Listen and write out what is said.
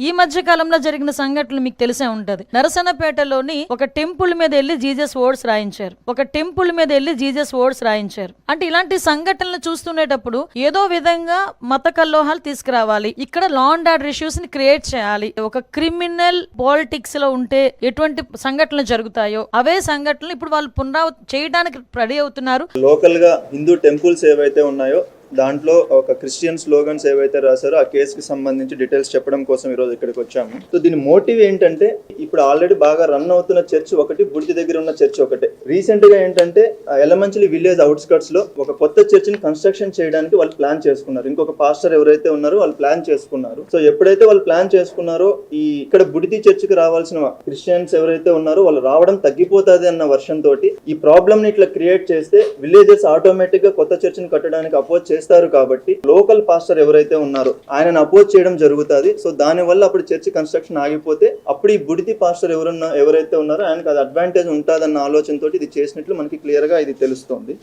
ఈ మధ్య కాలంలో జరిగిన సంఘటనలు మీకు తెలిసే ఉంటది. నరసన్నపేటలోని ఒక టెంపుల్ మీద వెళ్ళి జీసస్ వర్డ్స్ రాయించారు. అంటే ఇలాంటి సంఘటనలు చూస్తునేటప్పుడు ఏదో విధంగా మత కల్లోహాలు తీసుకురావాలి, ఇక్కడ లా అండ్ ఆర్డర్ ఇష్యూస్ ని క్రియేట్ చేయాలి. ఒక క్రిమినల్ పాలిటిక్స్ లో ఉంటే ఎటువంటి సంఘటనలు జరుగుతాయో అవే సంఘటనలు ఇప్పుడు వాళ్ళు పునరావృతం చేయడానికి రెడీ అవుతున్నారు. లోకల్ గా హిందూ టెంపుల్స్ ఏవైతే ఉన్నాయో దాంట్లో ఒక క్రిస్టియన్ స్లోగన్స్ ఏవైతే రాశారో ఆ కేసుకి సంబంధించి డీటెయిల్స్ చెప్పడం కోసం ఈరోజు ఇక్కడికి వచ్చాము. సో దీని మోటివ్ ఏంటంటే, ఇప్పుడు ఆల్రెడీ బాగా రన్ అవుతున్న చర్చ్ ఒకటి, బుడిది దగ్గర ఉన్న చర్చ్ ఒకటే. రీసెంట్ గా ఏంటంటే ఎలమంచిలి విలేజ్ అవుట్స్కట్స్ లో ఒక కొత్త చర్చ్ ని కన్స్ట్రక్షన్ చేయడానికి వాళ్ళు ప్లాన్ చేసుకున్నారు. ఇంకొక పాస్టర్ ఎవరైతే ఉన్నారో వాళ్ళు ప్లాన్ చేసుకున్నారు. సో ఎప్పుడైతే వాళ్ళు ప్లాన్ చేసుకున్నారో ఇక్కడ బుడిది చర్చ్ కి రావాల్సిన క్రిస్టియన్స్ ఎవరైతే ఉన్నారో వాళ్ళు రావడం తగ్గిపోతుంది అన్న వర్షం తోటి ఈ ప్రాబ్లమ్ ని ఇట్లా క్రియేట్ చేస్తే విలేజెస్ ఆటోమేటిక్ గా కొత్త చర్చ్ ని కట్టడానికి అపోజ్ చేస్తారు. కాబట్టి లోకల్ పాస్టర్ ఎవరైతే ఉన్నారో ఆయనను అపోజ్ చేయడం జరుగుతుంది. సో దాని వల్ల అప్పుడు చర్చ్ కన్స్ట్రక్షన్ ఆగిపోతే అప్పుడు ఈ బుడిది పాస్టర్ ఎవరైతే ఉన్నారో ఆయనకు అది అడ్వాంటేజ్ ఉంటుందన్న ఆలోచనతో ఇది చేసినట్లు మనకి క్లియర్ గా ఇది తెలుస్తోంది.